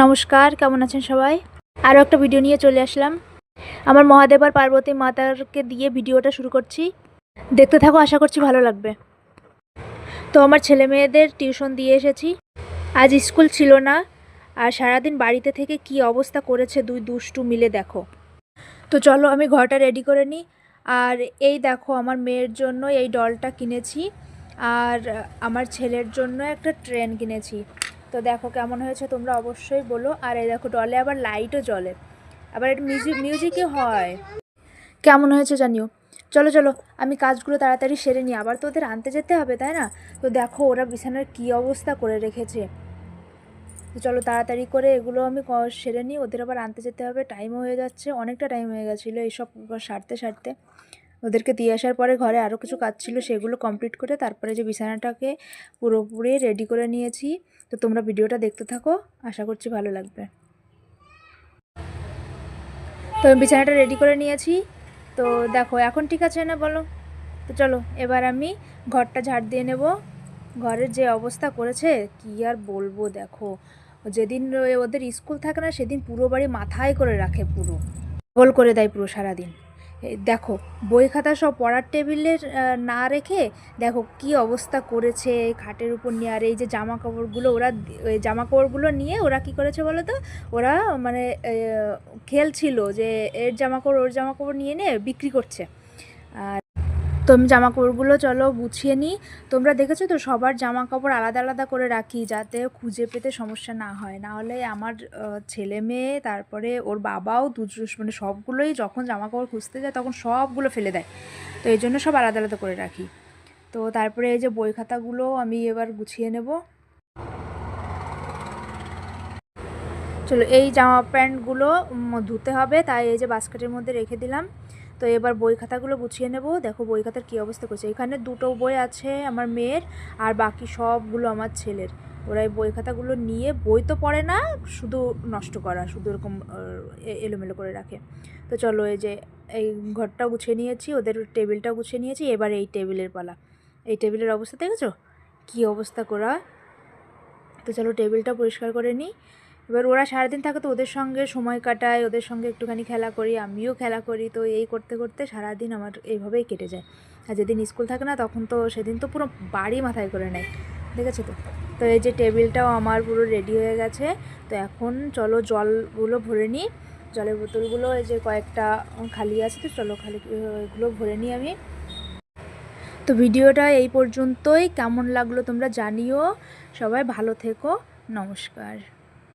নমস্কার, কেমন আছেন সবাই? আরও একটা ভিডিও নিয়ে চলে আসলাম। আমার মহাদেব আর পার্বতী মাতাকে দিয়ে ভিডিওটা শুরু করছি। দেখতে থাকো, আশা করছি ভালো লাগবে। তো আমার ছেলে মেয়েদের টিউশন দিয়ে এসেছি। আজ স্কুল ছিল না, আর সারাদিন বাড়িতে থেকে কি অবস্থা করেছে দুই দুষ্টু মিলে দেখো। তো চলো আমি ঘরটা রেডি করে নিই। আর এই দেখো, আমার মেয়ের জন্য এই ডলটা কিনেছি, আর আমার ছেলের জন্য একটা ট্রেন কিনেছি। তো দেখো কেমন হয়েছে তোমরা অবশ্যই বলো। আর এই দেখো, ডলে আবার লাইটও জ্বলে, আবার এটা মিউজিকই হয়। কেমন হয়েছে জানিও। চলো চলো, আমি কাজগুলো তাড়াতাড়ি সেরে নিই, আবার তো ওদের আনতে যেতে হবে, তাই না? তো দেখো ওরা বিছানার কী অবস্থা করে রেখেছে। তো চলো তাড়াতাড়ি করে এগুলো আমি সেরে নিই, ওদের আবার আনতে যেতে হবে, টাইমও হয়ে যাচ্ছে, অনেকটা টাইম হয়ে গেছিলো এইসব সারতে সারতে। ওদেরকে দিয়ে আসার পরে ঘরে আরও কিছু কাজ ছিল, সেগুলো কমপ্লিট করে তারপরে যে বিছানাটাকে পুরোপুরি রেডি করে নিয়েছি। তো তোমরা ভিডিওটা দেখতে থাকো, আশা করছি ভালো লাগবে। তো আমি বিছানাটা রেডি করে নিয়েছি। তো দেখো এখন ঠিক আছে না বলো? তো চলো এবার আমি ঘরটা ঝাড় দিয়ে নেব। ঘরের যে অবস্থা করেছে কি আর বলবো। দেখো যেদিন ওদের স্কুল থাকে না, সেদিন পুরো বাড়ি মাথায় করে রাখে, পুরো গোল করে দেয় পুরো সারাদিন। দেখো বই খাতা সব পড়ার টেবিলের না রেখে দেখো কি অবস্থা করেছে খাটের উপর নিয়ে। আর এই যে জামা কাপড়গুলো ওরা, ওই জামা কাপড়গুলো নিয়ে ওরা কি করেছে বলো তো? ওরা মানে খেলছিল যে এর জামা কাপড় ওর জামা কাপড় নিয়ে বিক্রি করছে। আর তো আমি জামা কাপড়গুলো চলো গুছিয়ে নিই। তোমরা দেখেছো তো সবার জামা কাপড় আলাদা আলাদা করে রাখি, যাতে খুঁজে পেতে সমস্যা না হয়। না হলে আমার ছেলে মেয়ে তারপরে ওর বাবাও মানে সবগুলোই যখন জামা কাপড় খুঁজতে যায় তখন সবগুলো ফেলে দেয়। তো এই জন্য সব আলাদা আলাদা করে রাখি। তো তারপরে এই যে বই খাতাগুলো আমি এবার গুছিয়ে নেব। চলো এই জামা প্যান্টগুলো ধুতে হবে, তাই এই যে বাস্কেটের মধ্যে রেখে দিলাম। তো এবার বই খাতাগুলো গুছিয়ে নেব। দেখো বই খাতার কী অবস্থা করছে। এখানে দুটো বই আছে আমার মেয়ের, আর বাকি সবগুলো আমার ছেলের। ওরা এই বই খাতাগুলো নিয়ে বই তো পড়ে না, শুধু নষ্ট করা, শুধু এরকম এলোমেলো করে রাখে। তো চলো এই যে এই ঘরটাও গুছিয়ে নিয়েছি, ওদের টেবিলটাও গুছিয়ে নিয়েছি। এবার এই টেবিলের পালা। এই টেবিলের অবস্থা দেখেছো কী অবস্থা করা। তো চলো টেবিলটা পরিষ্কার করে নিই। এবার ওরা সারাদিন থাকে তো ওদের সঙ্গে সময় কাটায়, ওদের সঙ্গে একটুখানি খেলা করি, আমিও খেলা করি। তো এই করতে করতে সারাদিন আমার এইভাবেই কেটে যায়। আর যেদিন স্কুল থাকে না তখন তো সেদিন তো পুরো বাড়ি মাথায় করে নেয়, দেখেছো তো। তো এই যে টেবিলটাও আমার পুরো রেডি হয়ে গেছে। তো এখন চলো জলগুলো ভরে নিই। জলের বোতলগুলো এই যে কয়েকটা খালি আছে, তো চলো এগুলো ভরে নিই আমি। তো ভিডিওটা এই পর্যন্তই। কেমন লাগলো তোমরা জানিও। সবাই ভালো থেকো, নমস্কার।